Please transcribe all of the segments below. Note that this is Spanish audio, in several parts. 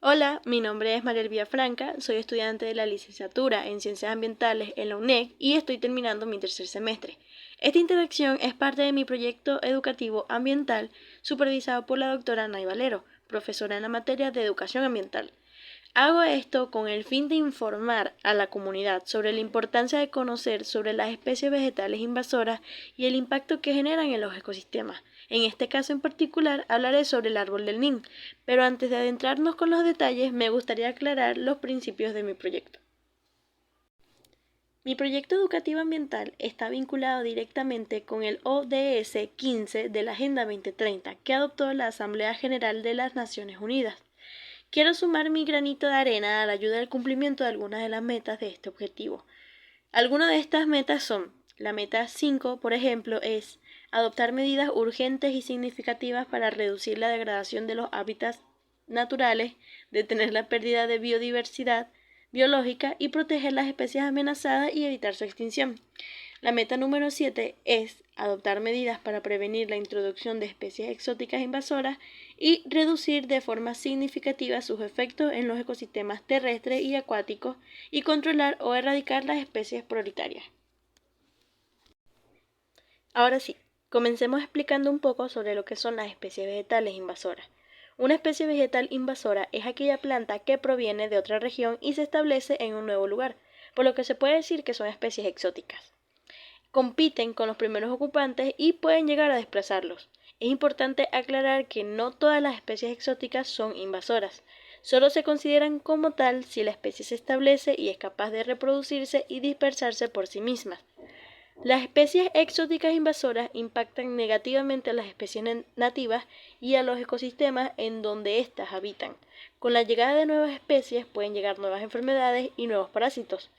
Hola, mi nombre es Mariel Villafranca, soy estudiante de la licenciatura en Ciencias Ambientales en la UNED y estoy terminando mi tercer semestre. Esta interacción es parte de mi proyecto educativo ambiental supervisado por la doctora Nay Valero, profesora en la materia de educación ambiental. Hago esto con el fin de informar a la comunidad sobre la importancia de conocer sobre las especies vegetales invasoras y el impacto que generan en los ecosistemas. En este caso en particular hablaré sobre el árbol del Nim, pero antes de adentrarnos con los detalles me gustaría aclarar los principios de mi proyecto. Mi proyecto educativo ambiental está vinculado directamente con el ODS 15 de la Agenda 2030 que adoptó la Asamblea General de las Naciones Unidas. Quiero sumar mi granito de arena a la ayuda al cumplimiento de algunas de las metas de este objetivo. Algunas de estas metas son: la meta 5, por ejemplo, es adoptar medidas urgentes y significativas para reducir la degradación de los hábitats naturales, detener la pérdida de biodiversidad biológica y proteger las especies amenazadas y evitar su extinción. La meta número 7 es adoptar medidas para prevenir la introducción de especies exóticas invasoras y reducir de forma significativa sus efectos en los ecosistemas terrestres y acuáticos y controlar o erradicar las especies prioritarias. Ahora sí, comencemos explicando un poco sobre lo que son las especies vegetales invasoras. Una especie vegetal invasora es aquella planta que proviene de otra región y se establece en un nuevo lugar, por lo que se puede decir que son especies exóticas. Compiten con los primeros ocupantes y pueden llegar a desplazarlos. Es importante aclarar que no todas las especies exóticas son invasoras. Solo se consideran como tal si la especie se establece y es capaz de reproducirse y dispersarse por sí mismas. Las especies exóticas invasoras impactan negativamente a las especies nativas y a los ecosistemas en donde éstas habitan. Con la llegada de nuevas especies pueden llegar nuevas enfermedades y nuevos parásitos.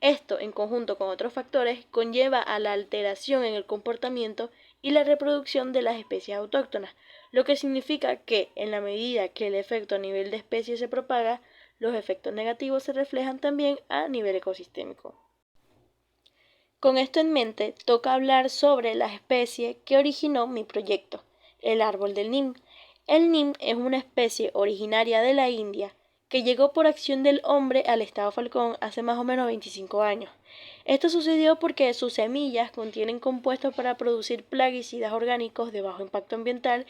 Esto, en conjunto con otros factores, conlleva a la alteración en el comportamiento y la reproducción de las especies autóctonas, lo que significa que, en la medida que el efecto a nivel de especie se propaga, los efectos negativos se reflejan también a nivel ecosistémico. Con esto en mente, toca hablar sobre la especie que originó mi proyecto, el árbol del Nim. El Nim es una especie originaria de la India que llegó por acción del hombre al estado Falcón hace más o menos 25 años. Esto sucedió porque sus semillas contienen compuestos para producir plaguicidas orgánicos de bajo impacto ambiental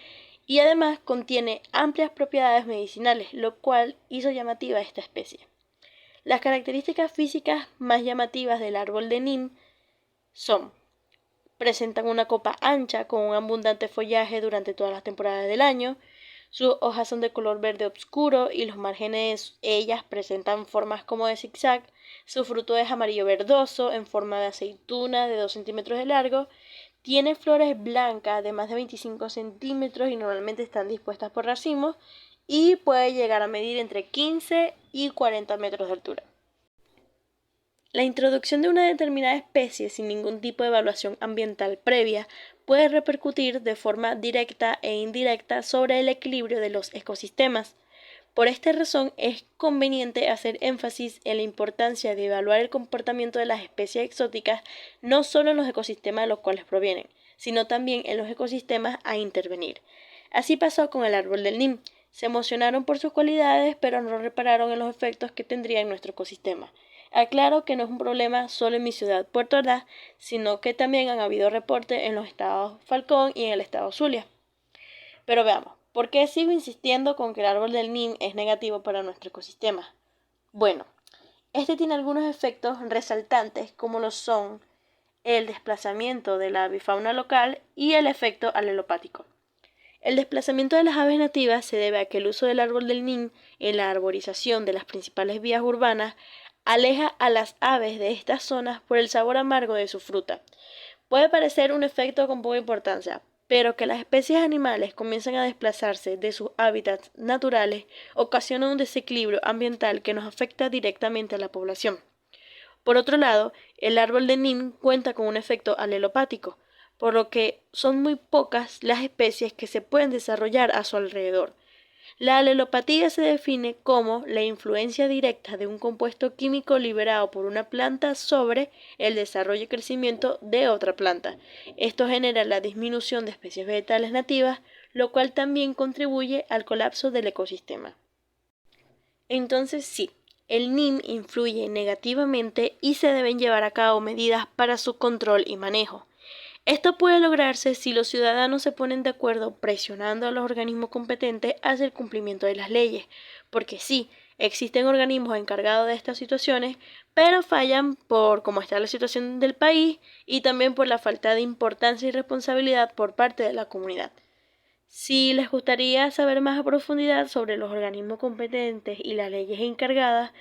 y además contiene amplias propiedades medicinales, lo cual hizo llamativa a esta especie. Las características físicas más llamativas del árbol de Nim son: presentan una copa ancha con un abundante follaje durante todas las temporadas del año, sus hojas son de color verde oscuro y los márgenes ellas presentan formas como de zigzag, su fruto es amarillo verdoso en forma de aceituna de 2 centímetros de largo, tiene flores blancas de más de 25 centímetros y normalmente están dispuestas por racimos y puede llegar a medir entre 15 y 40 metros de altura. La introducción de una determinada especie sin ningún tipo de evaluación ambiental previa puede repercutir de forma directa e indirecta sobre el equilibrio de los ecosistemas. Por esta razón es conveniente hacer énfasis en la importancia de evaluar el comportamiento de las especies exóticas no solo en los ecosistemas de los cuales provienen, sino también en los ecosistemas a intervenir. Así pasó con el árbol del Nim. Se emocionaron por sus cualidades, pero no repararon en los efectos que tendría en nuestro ecosistema. Aclaro que no es un problema solo en mi ciudad, Puerto Ordaz, sino que también han habido reportes en los estados Falcón y en el estado Zulia. Pero veamos, ¿por qué sigo insistiendo con que el árbol del Nim es negativo para nuestro ecosistema? Bueno, este tiene algunos efectos resaltantes como lo son el desplazamiento de la avifauna local y el efecto alelopático. El desplazamiento de las aves nativas se debe a que el uso del árbol del Nim en la arborización de las principales vías urbanas aleja a las aves de estas zonas por el sabor amargo de su fruta. Puede parecer un efecto con poca importancia, pero que las especies animales comiencen a desplazarse de sus hábitats naturales ocasiona un desequilibrio ambiental que nos afecta directamente a la población. Por otro lado, el árbol de Nim cuenta con un efecto alelopático, por lo que son muy pocas las especies que se pueden desarrollar a su alrededor. La alelopatía se define como la influencia directa de un compuesto químico liberado por una planta sobre el desarrollo y crecimiento de otra planta. Esto genera la disminución de especies vegetales nativas, lo cual también contribuye al colapso del ecosistema. Entonces sí, el NIM influye negativamente y se deben llevar a cabo medidas para su control y manejo. Esto puede lograrse si los ciudadanos se ponen de acuerdo presionando a los organismos competentes hacia el cumplimiento de las leyes, porque sí, existen organismos encargados de estas situaciones, pero fallan por cómo está la situación del país y también por la falta de importancia y responsabilidad por parte de la comunidad. Si les gustaría saber más a profundidad sobre los organismos competentes y las leyes encargadas,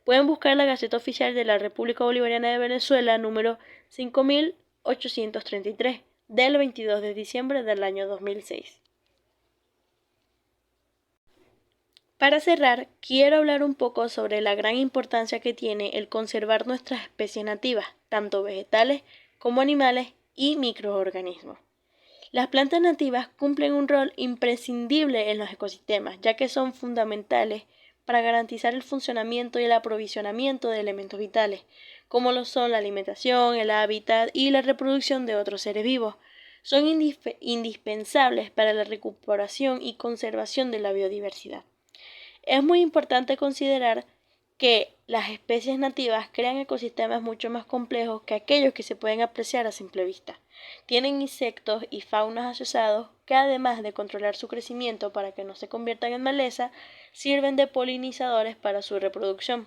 pueden buscar la Gaceta Oficial de la República Bolivariana de Venezuela número 5833 del 22 de diciembre del año 2006. Para cerrar, quiero hablar un poco sobre la gran importancia que tiene el conservar nuestras especies nativas, tanto vegetales como animales y microorganismos. Las plantas nativas cumplen un rol imprescindible en los ecosistemas, ya que son fundamentales para garantizar el funcionamiento y el aprovisionamiento de elementos vitales, como lo son la alimentación, el hábitat y la reproducción de otros seres vivos. Son indispensables para la recuperación y conservación de la biodiversidad. Es muy importante considerar que las especies nativas crean ecosistemas mucho más complejos que aquellos que se pueden apreciar a simple vista. Tienen insectos y faunas asociados que, además de controlar su crecimiento para que no se conviertan en maleza, sirven de polinizadores para su reproducción.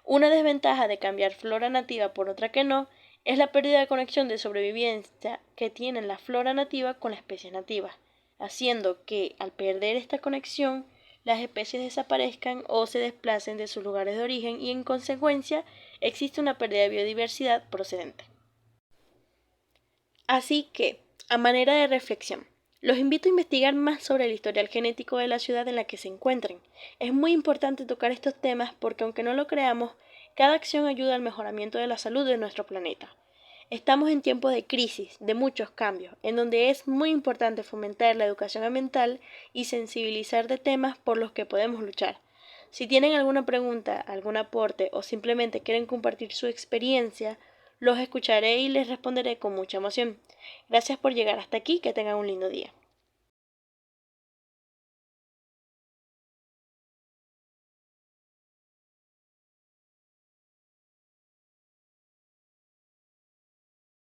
Una desventaja de cambiar flora nativa por otra que no es la pérdida de conexión de sobrevivencia que tiene la flora nativa con la especie nativa, haciendo que, al perder esta conexión, las especies desaparezcan o se desplacen de sus lugares de origen y, en consecuencia, existe una pérdida de biodiversidad procedente. Así que, a manera de reflexión, los invito a investigar más sobre el historial genético de la ciudad en la que se encuentren. Es muy importante tocar estos temas porque, aunque no lo creamos, cada acción ayuda al mejoramiento de la salud de nuestro planeta. Estamos en tiempos de crisis, de muchos cambios, en donde es muy importante fomentar la educación ambiental y sensibilizar de temas por los que podemos luchar. Si tienen alguna pregunta, algún aporte o simplemente quieren compartir su experiencia, los escucharé y les responderé con mucha emoción. Gracias por llegar hasta aquí, que tengan un lindo día.